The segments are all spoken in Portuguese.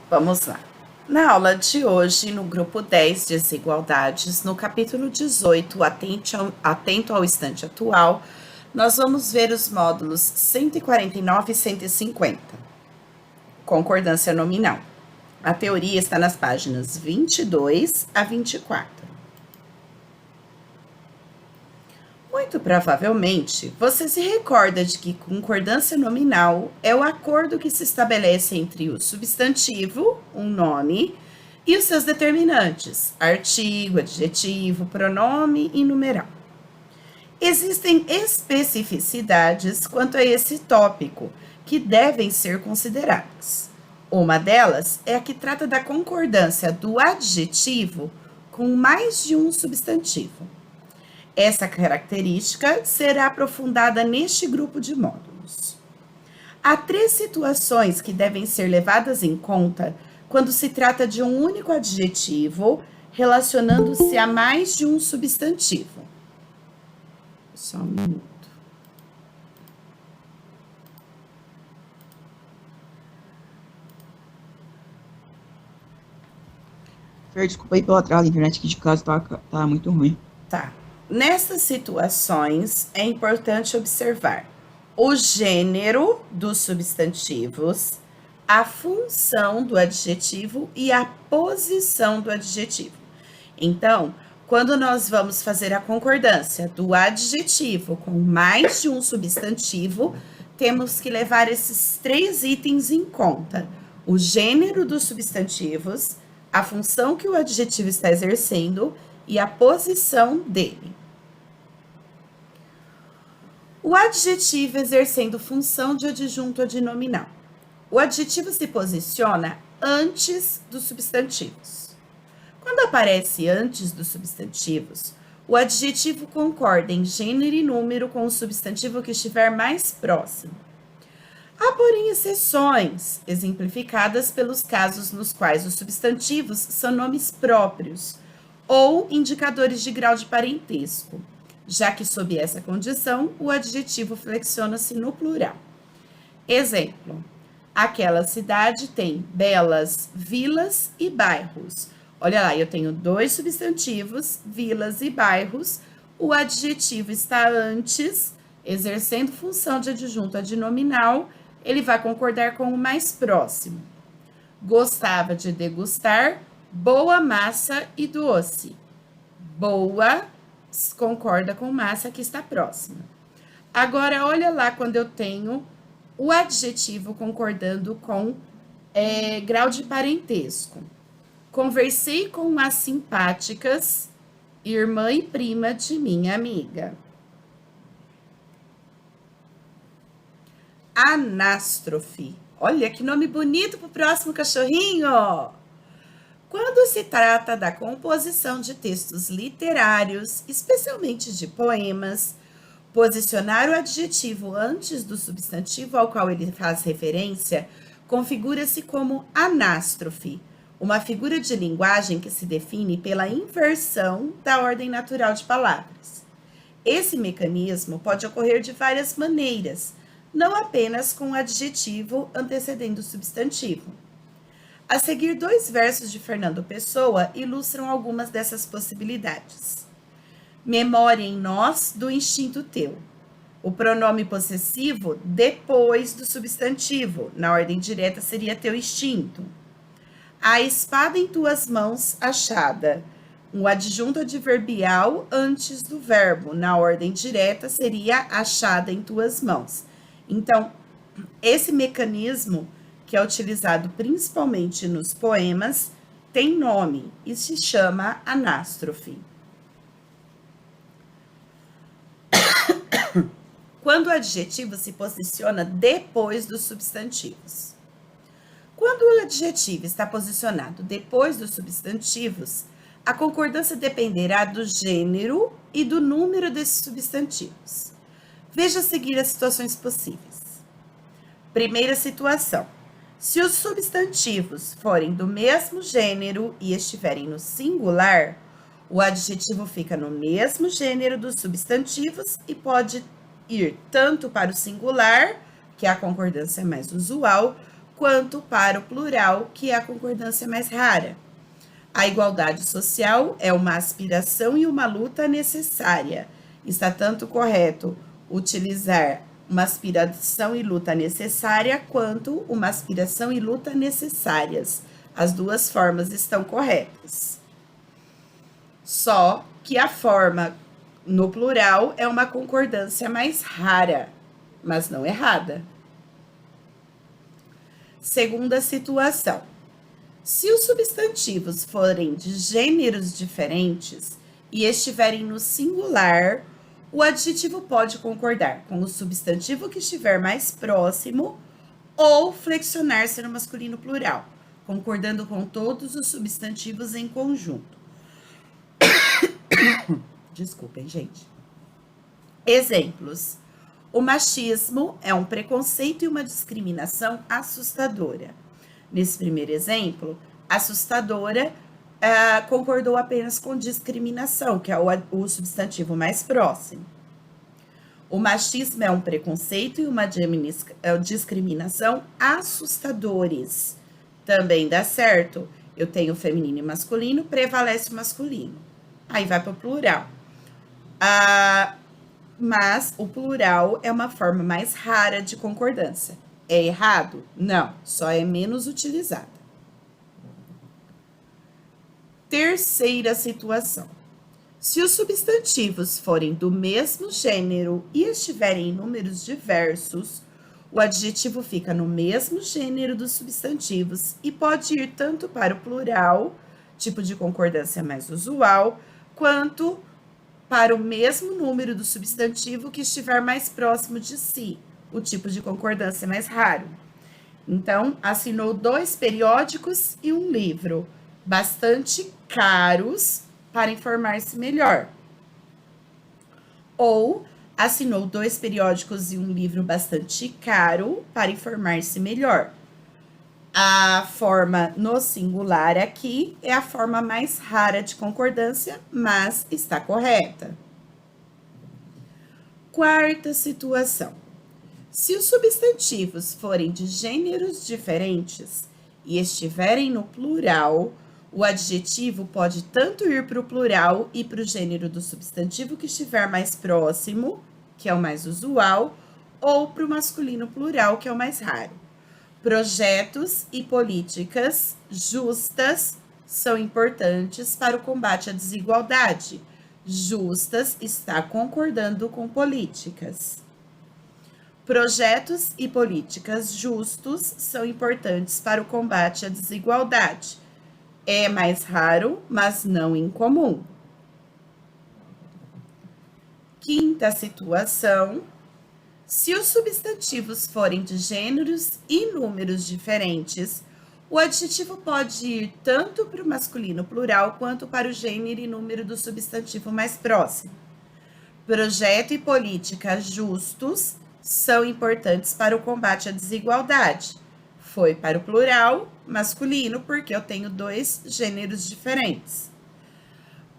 Vamos lá. Na aula de hoje, no grupo 10, Desigualdades, no capítulo 18, Atento ao Instante Atual, nós vamos ver os módulos 149 e 150. Concordância nominal. A teoria está nas páginas 22 a 24. Muito provavelmente, você se recorda de que concordância nominal é o acordo que se estabelece entre o substantivo, um nome, e os seus determinantes, artigo, adjetivo, pronome e numeral. Existem especificidades quanto a esse tópico que devem ser consideradas. Uma delas é a que trata da concordância do adjetivo com mais de um substantivo. Essa característica será aprofundada neste grupo de módulos. Há 3 situações que devem ser levadas em conta quando se trata de um único adjetivo relacionando-se a mais de um substantivo. Só um minuto. Fer, desculpa aí pelo atraso, a internet aqui de casa tá muito ruim. Tá. Nessas situações, é importante observar o gênero dos substantivos, a função do adjetivo e a posição do adjetivo. Então, quando nós vamos fazer a concordância do adjetivo com mais de um substantivo, temos que levar esses 3 itens em conta: o gênero dos substantivos, a função que o adjetivo está exercendo e a posição dele. O adjetivo exercendo função de adjunto adnominal. O adjetivo se posiciona antes dos substantivos. Quando aparece antes dos substantivos, o adjetivo concorda em gênero e número com o substantivo que estiver mais próximo. Há, porém, exceções, exemplificadas pelos casos nos quais os substantivos são nomes próprios ou indicadores de grau de parentesco, já que, sob essa condição, o adjetivo flexiona-se no plural. Exemplo: aquela cidade tem belas vilas e bairros. Olha lá, eu tenho 2 substantivos, vilas e bairros, o adjetivo está antes, exercendo função de adjunto adnominal, ele vai concordar com o mais próximo. Gostava de degustar boa massa e doce. Boa concorda com massa que está próxima. Agora, olha lá quando eu tenho o adjetivo concordando com grau de parentesco. Conversei com as simpáticas, irmã e prima de minha amiga. Anástrofe. Olha que nome bonito para o próximo cachorrinho! Quando se trata da composição de textos literários, especialmente de poemas, posicionar o adjetivo antes do substantivo ao qual ele faz referência configura-se como anástrofe, uma figura de linguagem que se define pela inversão da ordem natural de palavras. Esse mecanismo pode ocorrer de várias maneiras, não apenas com o adjetivo antecedendo o substantivo. A seguir, 2 versos de Fernando Pessoa ilustram algumas dessas possibilidades. Memória em nós do instinto teu. O pronome possessivo depois do substantivo, na ordem direta seria teu instinto. A espada em tuas mãos achada. Um adjunto adverbial antes do verbo, na ordem direta seria achada em tuas mãos. Então, esse mecanismo, que é utilizado principalmente nos poemas, tem nome e se chama anástrofe. Quando o adjetivo se posiciona depois dos substantivos. Quando o adjetivo está posicionado depois dos substantivos, a concordância dependerá do gênero e do número desses substantivos. Veja a seguir as situações possíveis. Primeira situação: se os substantivos forem do mesmo gênero e estiverem no singular, o adjetivo fica no mesmo gênero dos substantivos e pode ir tanto para o singular, que é a concordância mais usual, quanto para o plural, que é a concordância mais rara. A igualdade social é uma aspiração e uma luta necessária. Está tanto correto utilizar uma aspiração e luta necessária quanto uma aspiração e luta necessárias. As duas formas estão corretas. Só que a forma no plural é uma concordância mais rara, mas não errada. Segunda situação. Se os substantivos forem de gêneros diferentes e estiverem no singular, o adjetivo pode concordar com o substantivo que estiver mais próximo ou flexionar-se no masculino plural, concordando com todos os substantivos em conjunto. Desculpem, gente. Exemplos. O machismo é um preconceito e uma discriminação assustadora. Nesse primeiro exemplo, assustadora concordou apenas com discriminação, que é o substantivo mais próximo. O machismo é um preconceito e uma discriminação assustadores. Também dá certo. Eu tenho feminino e masculino, prevalece o masculino. Aí vai para o plural. Mas o plural é uma forma mais rara de concordância. É errado? Não, só é menos utilizada. Terceira situação. Se os substantivos forem do mesmo gênero e estiverem em números diversos, o adjetivo fica no mesmo gênero dos substantivos e pode ir tanto para o plural, tipo de concordância mais usual, quanto para o mesmo número do substantivo que estiver mais próximo de si, o tipo de concordância mais raro. Então, assinou 2 periódicos e um livro, bastante caros para informar-se melhor. Ou assinou 2 periódicos e um livro bastante caro para informar-se melhor. A forma no singular aqui é a forma mais rara de concordância, mas está correta. Quarta situação. Se os substantivos forem de gêneros diferentes e estiverem no plural, o adjetivo pode tanto ir para o plural e para o gênero do substantivo que estiver mais próximo, que é o mais usual, ou para o masculino plural, que é o mais raro. Projetos e políticas justas são importantes para o combate à desigualdade. Justas está concordando com políticas. Projetos e políticas justos são importantes para o combate à desigualdade. É mais raro, mas não incomum. Quinta situação. Se os substantivos forem de gêneros e números diferentes, o adjetivo pode ir tanto para o masculino plural quanto para o gênero e número do substantivo mais próximo. Projeto e política justos são importantes para o combate à desigualdade. Foi para o plural masculino, porque eu tenho 2 gêneros diferentes.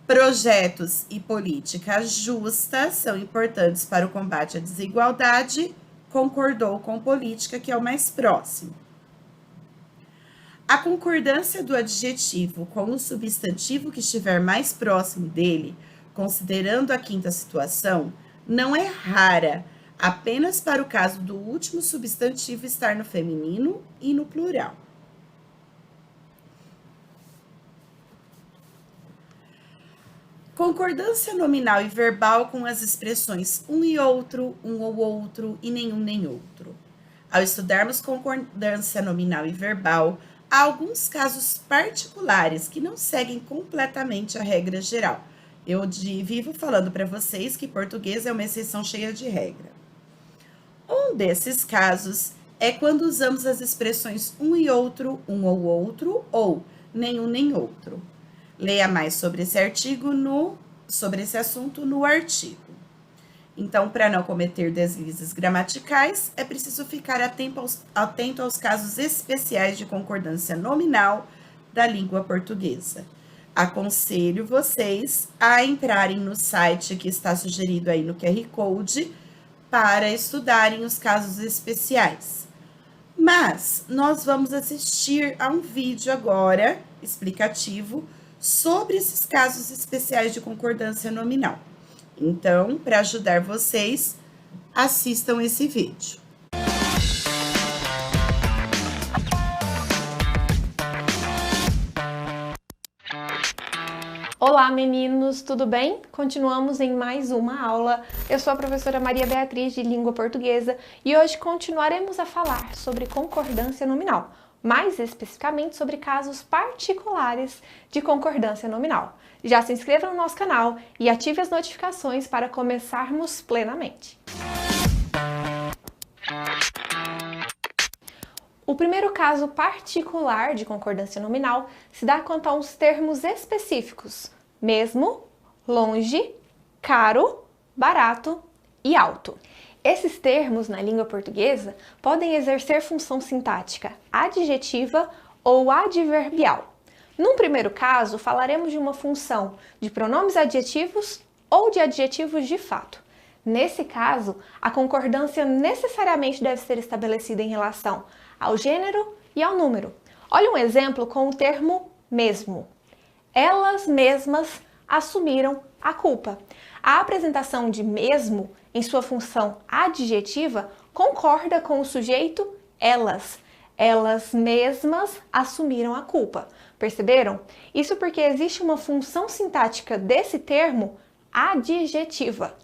Projetos e políticas justas são importantes para o combate à desigualdade, concordou com política, que é o mais próximo. A concordância do adjetivo com o substantivo que estiver mais próximo dele, considerando a quinta situação, não é rara, apenas para o caso do último substantivo estar no feminino e no plural. Concordância nominal e verbal com as expressões um e outro, um ou outro e nenhum nem outro. Ao estudarmos concordância nominal e verbal, há alguns casos particulares que não seguem completamente a regra geral. Eu vivo falando para vocês que português é uma exceção cheia de regra. Um desses casos é quando usamos as expressões um e outro, um ou outro, ou nenhum nem outro. Leia mais sobre esse artigo sobre esse assunto no artigo. Então, para não cometer deslizes gramaticais, é preciso ficar atento aos casos especiais de concordância nominal da língua portuguesa. Aconselho vocês a entrarem no site que está sugerido aí no QR Code para estudarem os casos especiais. Mas nós vamos assistir a um vídeo agora explicativo sobre esses casos especiais de concordância nominal. Então, para ajudar vocês, assistam esse vídeo. Olá meninos, tudo bem? Continuamos em mais uma aula. Eu sou a professora Maria Beatriz de Língua Portuguesa e hoje continuaremos a falar sobre concordância nominal, mais especificamente sobre casos particulares de concordância nominal. Já se inscreva no nosso canal e ative as notificações para começarmos plenamente. O primeiro caso particular de concordância nominal se dá quanto a uns termos específicos: mesmo, longe, caro, barato e alto. Esses termos, na língua portuguesa, podem exercer função sintática adjetiva ou adverbial. Num primeiro caso, falaremos de uma função de pronomes adjetivos ou de adjetivos de fato. Nesse caso, a concordância necessariamente deve ser estabelecida em relação ao gênero e ao número. Olha um exemplo com o termo mesmo. Elas mesmas assumiram a culpa. A apresentação de mesmo em sua função adjetiva concorda com o sujeito elas. Elas mesmas assumiram a culpa. Perceberam? Isso porque existe uma função sintática desse termo adjetiva.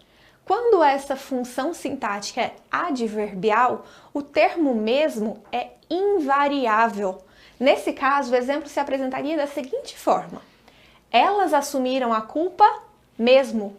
Quando essa função sintática é adverbial, o termo mesmo é invariável. Nesse caso, o exemplo se apresentaria da seguinte forma: elas assumiram a culpa mesmo.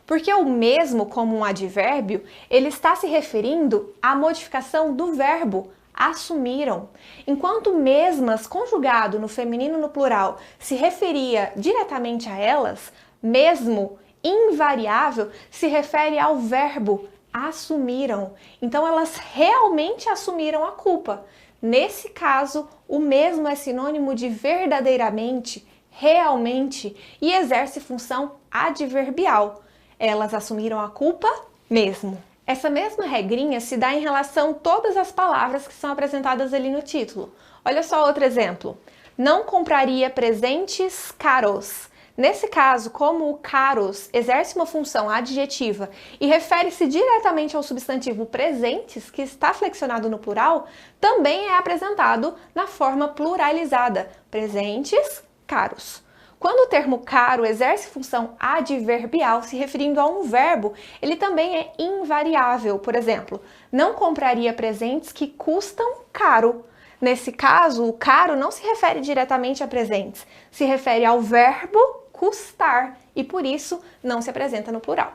Porque o mesmo, como um advérbio, ele está se referindo à modificação do verbo assumiram. Enquanto mesmas, conjugado no feminino no plural, se referia diretamente a elas, mesmo invariável se refere ao verbo assumiram. Então, elas realmente assumiram a culpa. Nesse caso, o mesmo é sinônimo de verdadeiramente, realmente, e exerce função adverbial. Elas assumiram a culpa mesmo. Essa mesma regrinha se dá em relação a todas as palavras que são apresentadas ali no título. Olha só outro exemplo. Não compraria presentes caros. Nesse caso, como o caros exerce uma função adjetiva e refere-se diretamente ao substantivo presentes, que está flexionado no plural, também é apresentado na forma pluralizada, presentes, caros. Quando o termo caro exerce função adverbial, se referindo a um verbo, ele também é invariável. Por exemplo, não compraria presentes que custam caro. Nesse caso, o caro não se refere diretamente a presentes, se refere ao verbo custar e por isso não se apresenta no plural.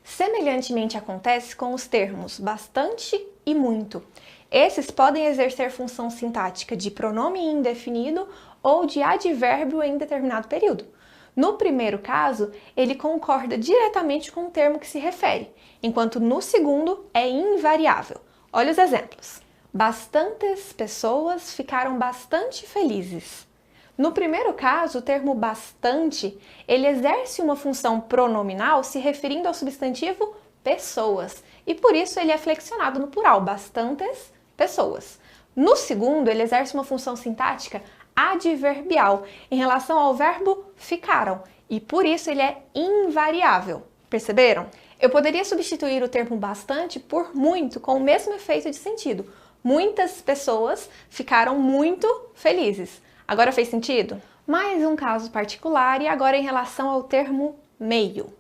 Semelhantemente acontece com os termos bastante e muito. Esses podem exercer função sintática de pronome indefinido ou de advérbio em determinado período. No primeiro caso, ele concorda diretamente com o termo que se refere, enquanto no segundo é invariável. Olha os exemplos. Bastantes pessoas ficaram bastante felizes. No primeiro caso, o termo bastante, ele exerce uma função pronominal se referindo ao substantivo pessoas, e por isso ele é flexionado no plural, bastantes pessoas. No segundo, ele exerce uma função sintática adverbial em relação ao verbo ficaram, e por isso ele é invariável. Perceberam? Eu poderia substituir o termo bastante por muito, com o mesmo efeito de sentido. Muitas pessoas ficaram muito felizes. Agora fez sentido? Mais um caso particular e agora em relação ao termo meio.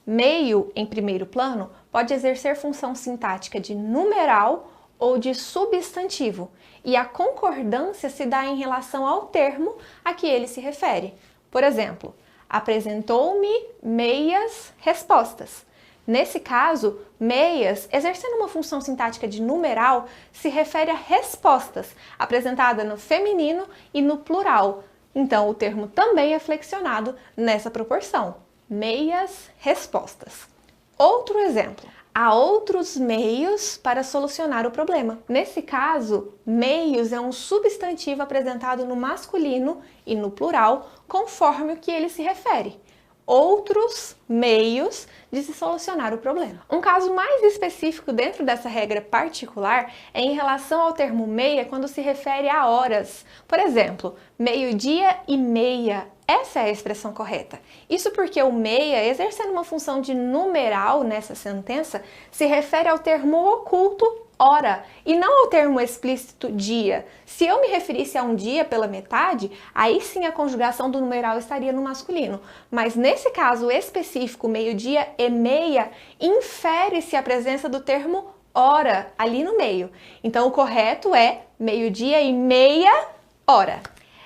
Meio, em primeiro plano, pode exercer função sintática de numeral ou de substantivo, e a concordância se dá em relação ao termo a que ele se refere. Por exemplo, apresentou-me meias respostas. Nesse caso, meias, exercendo uma função sintática de numeral, se refere a respostas, apresentada no feminino e no plural. Então, o termo também é flexionado nessa proporção. Meias respostas. Outro exemplo. Há outros meios para solucionar o problema. Nesse caso, meios é um substantivo apresentado no masculino e no plural, conforme o que ele se refere. outros meios de se solucionar o problema. Um caso mais específico dentro dessa regra particular é em relação ao termo meia quando se refere a horas. Por exemplo, meio-dia e meia. Essa é a expressão correta. Isso porque o meia, exercendo uma função de numeral nessa sentença, se refere ao termo oculto hora e não ao termo explícito dia. Se eu me referisse a um dia pela metade, aí sim a conjugação do numeral estaria no masculino. Mas nesse caso específico, meio-dia e meia, infere-se a presença do termo hora ali no meio. Então o correto é meio-dia e meia hora.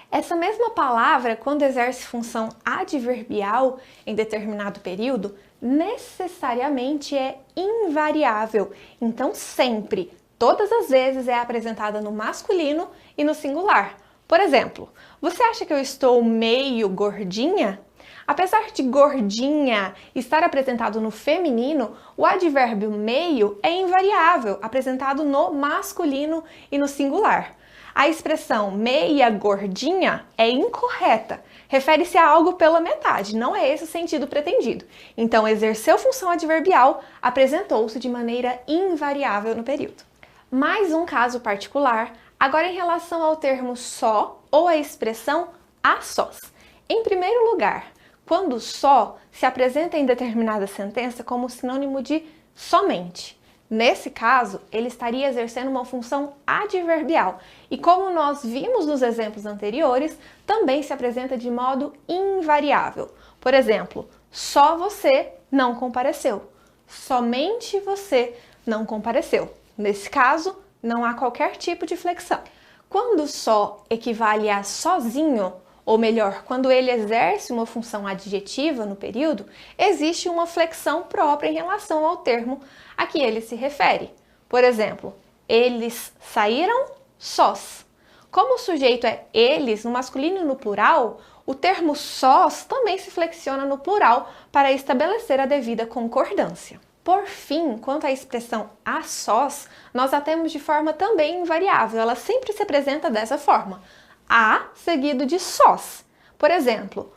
Essa mesma palavra, quando exerce função adverbial em determinado período, necessariamente é invariável. Então, sempre, todas as vezes é apresentada no masculino e no singular. Por exemplo, você acha que eu estou meio gordinha? Apesar de gordinha estar apresentado no feminino, o advérbio meio é invariável, apresentado no masculino e no singular. A expressão meia gordinha é incorreta, refere-se a algo pela metade, não é esse o sentido pretendido. Então, exerceu função adverbial, apresentou-se de maneira invariável no período. Mais um caso particular, agora em relação ao termo só ou a expressão a sós. Em primeiro lugar, quando só se apresenta em determinada sentença como sinônimo de somente. Nesse caso, ele estaria exercendo uma função adverbial e, como nós vimos nos exemplos anteriores, também se apresenta de modo invariável. Por exemplo, só você não compareceu. Somente você não compareceu. Nesse caso, não há qualquer tipo de flexão. Quando só equivale a sozinho, ou melhor, quando ele exerce uma função adjetiva no período, existe uma flexão própria em relação ao termo a que ele se refere. Por exemplo, eles saíram sós. Como o sujeito é eles no masculino e no plural, o termo sós também se flexiona no plural para estabelecer a devida concordância. Por fim, quanto à expressão a sós, nós a temos de forma também invariável, ela sempre se apresenta dessa forma. A seguido de sós. Por exemplo,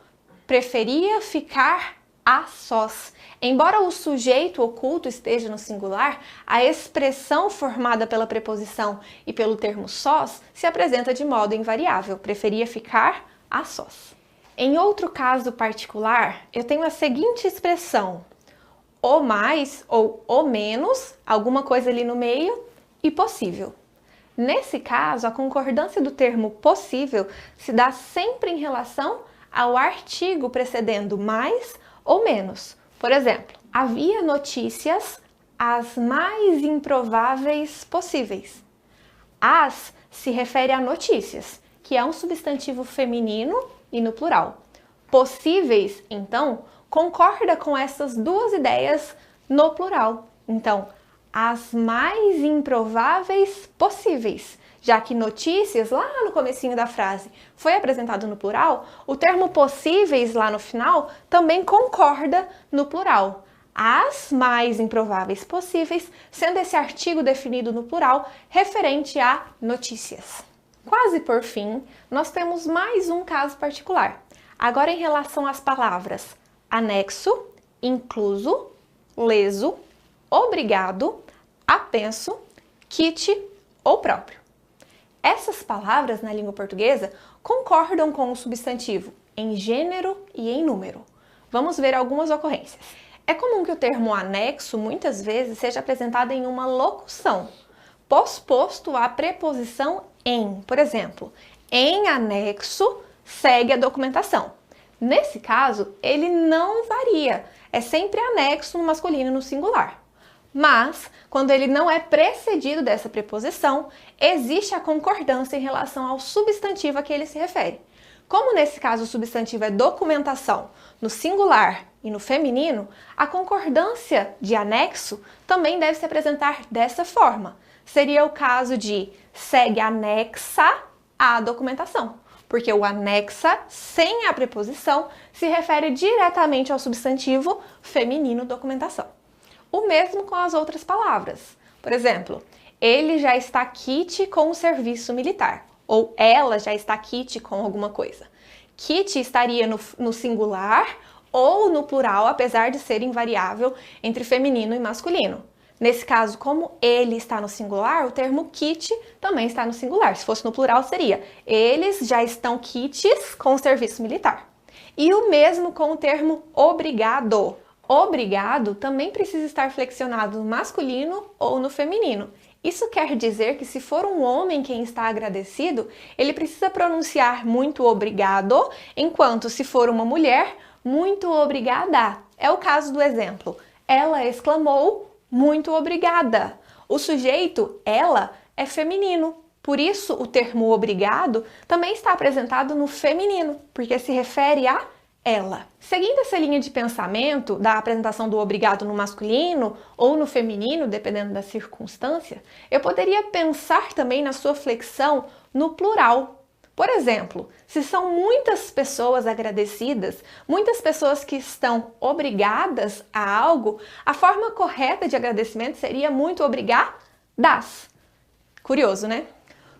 preferia ficar a sós. Embora o sujeito oculto esteja no singular, a expressão formada pela preposição e pelo termo sós se apresenta de modo invariável. Preferia ficar a sós. Em outro caso particular, eu tenho a seguinte expressão: o mais ou o menos, alguma coisa ali no meio, e possível. Nesse caso, a concordância do termo possível se dá sempre em relação ao artigo precedendo mais ou menos. Por exemplo, havia notícias as mais improváveis possíveis. As se refere a notícias, que é um substantivo feminino e no plural. Possíveis, então, concorda com essas duas ideias no plural. Então, as mais improváveis possíveis. Já que notícias, lá no comecinho da frase, foi apresentado no plural, o termo possíveis lá no final também concorda no plural. As mais improváveis possíveis, sendo esse artigo definido no plural referente a notícias. Quase por fim, nós temos mais um caso particular. Agora em relação às palavras anexo, incluso, leso, obrigado, apenso, kit ou próprio. Essas palavras na língua portuguesa concordam com o substantivo em gênero e em número. Vamos ver algumas ocorrências. É comum que o termo anexo muitas vezes seja apresentado em uma locução, posposto à preposição em. Por exemplo, em anexo segue a documentação. Nesse caso, ele não varia, é sempre anexo no masculino e no singular. Mas, quando ele não é precedido dessa preposição, existe a concordância em relação ao substantivo a que ele se refere. Como nesse caso o substantivo é documentação no singular e no feminino, a concordância de anexo também deve se apresentar dessa forma. Seria o caso de segue anexa à documentação, porque o anexa sem a preposição se refere diretamente ao substantivo feminino documentação. O mesmo com as outras palavras. Por exemplo, ele já está quite com o serviço militar, ou ela já está quite com alguma coisa. Quite estaria no singular ou no plural, apesar de ser invariável entre feminino e masculino. Nesse caso, como ele está no singular, o termo kit também está no singular. Se fosse no plural, seria eles já estão kits com o serviço militar. E o mesmo com o termo obrigado. Obrigado também precisa estar flexionado no masculino ou no feminino. Isso quer dizer que se for um homem quem está agradecido, ele precisa pronunciar muito obrigado, enquanto se for uma mulher, muito obrigada. É o caso do exemplo. Ela exclamou, muito obrigada. O sujeito, ela, é feminino. Por isso, o termo obrigado também está apresentado no feminino, porque se refere a ela. Seguindo essa linha de pensamento da apresentação do obrigado no masculino ou no feminino, dependendo da circunstância, eu poderia pensar também na sua flexão no plural. Por exemplo, se são muitas pessoas agradecidas, muitas pessoas que estão obrigadas a algo, a forma correta de agradecimento seria muito obrigadas. Curioso, né?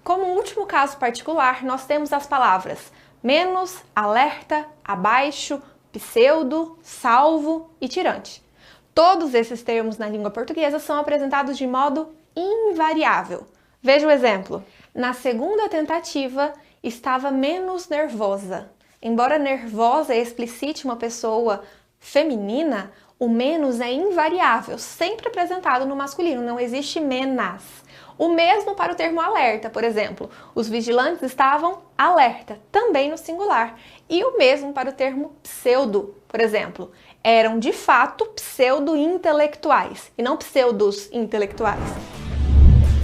Como último caso particular, nós temos as palavras menos, alerta, abaixo, pseudo, salvo e tirante. Todos esses termos na língua portuguesa são apresentados de modo invariável. Veja o exemplo. Na segunda tentativa, estava menos nervosa. Embora nervosa explicite uma pessoa feminina, o menos é invariável, sempre apresentado no masculino, não existe menas. O mesmo para o termo alerta, por exemplo. Os vigilantes estavam alerta, também no singular. E o mesmo para o termo pseudo, por exemplo. Eram, de fato, pseudo-intelectuais e não pseudos intelectuais.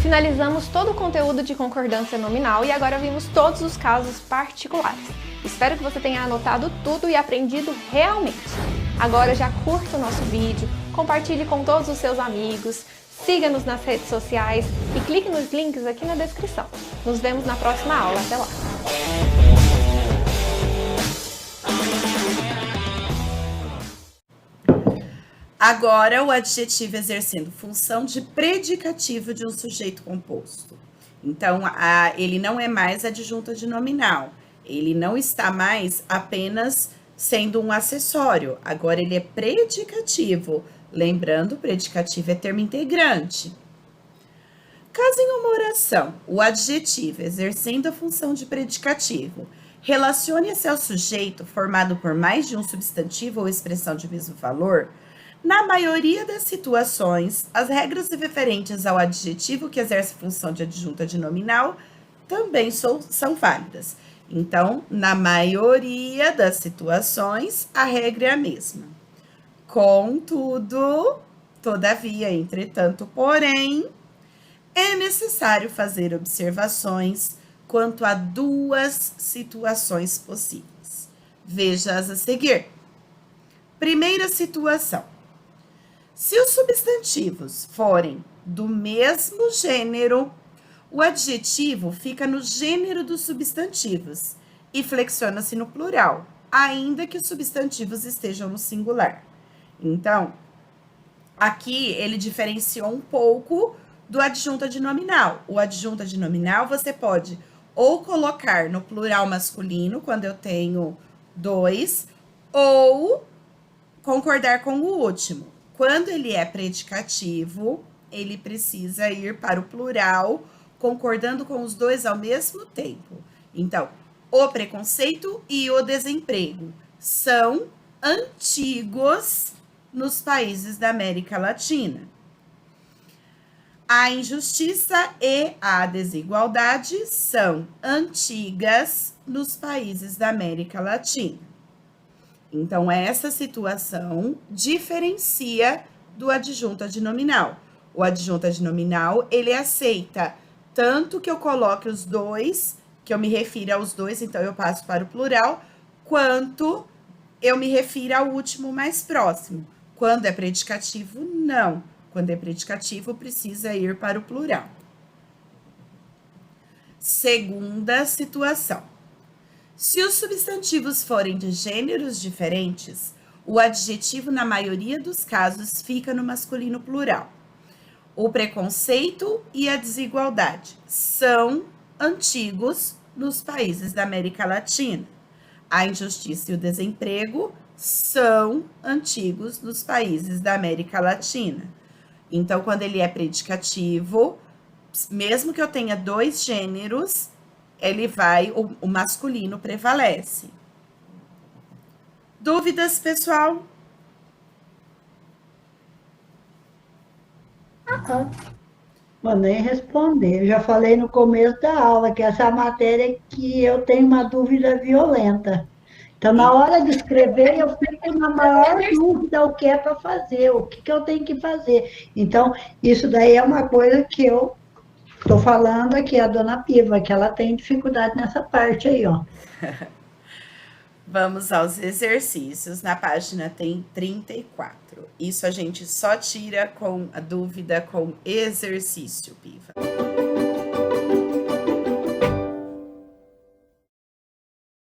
Finalizamos todo o conteúdo de concordância nominal e agora vimos todos os casos particulares. Espero que você tenha anotado tudo e aprendido realmente. Agora já curta o nosso vídeo, compartilhe com todos os seus amigos, siga-nos nas redes sociais e clique nos links aqui na descrição. Nos vemos na próxima aula. Até lá! Agora, o adjetivo exercendo função de predicativo de um sujeito composto. Então, ele não é mais adjunto adnominal. Ele não está mais apenas sendo um acessório. Agora, ele é predicativo. Lembrando, predicativo é termo integrante. Caso em uma oração, o adjetivo exercendo a função de predicativo relacione-se ao sujeito formado por mais de um substantivo ou expressão de mesmo valor, na maioria das situações, as regras referentes ao adjetivo que exerce função de adjunto adnominal também são válidas. Então, na maioria das situações, a regra é a mesma. Contudo, todavia, entretanto, porém, é necessário fazer observações quanto a duas situações possíveis. Veja-as a seguir. Primeira situação. Se os substantivos forem do mesmo gênero, o adjetivo fica no gênero dos substantivos e flexiona-se no plural, ainda que os substantivos estejam no singular. Então, aqui ele diferenciou um pouco do adjunto adnominal. O adjunto adnominal você pode ou colocar no plural masculino, quando eu tenho dois, ou concordar com o último. Quando ele é predicativo, ele precisa ir para o plural, concordando com os dois ao mesmo tempo. Então, o preconceito e o desemprego são antigos nos países da América Latina. A injustiça e a desigualdade são antigas nos países da América Latina. Então, essa situação diferencia do adjunto adnominal. O adjunto adnominal, ele aceita tanto que eu coloque os dois, que eu me refira aos dois, então eu passo para o plural, quanto eu me refiro ao último mais próximo. Quando é predicativo, não. Quando é predicativo, precisa ir para o plural. Segunda situação. Se os substantivos forem de gêneros diferentes, o adjetivo, na maioria dos casos, fica no masculino plural. O preconceito e a desigualdade são antigos nos países da América Latina. A injustiça e o desemprego são antigos nos países da América Latina. Então, quando ele é predicativo, mesmo que eu tenha 2 gêneros, o masculino prevalece. Dúvidas, pessoal? Vou nem responder. Eu já falei no começo da aula que essa matéria que eu tenho uma dúvida violenta. Então, na hora de escrever, eu fico na maior dúvida o que é para fazer, o que eu tenho que fazer. Então, isso daí é uma coisa que eu estou falando aqui, a dona Piva, que ela tem dificuldade nessa parte aí, ó. Vamos aos exercícios. Na página tem 34. Isso a gente só tira com a dúvida com exercício, Piva.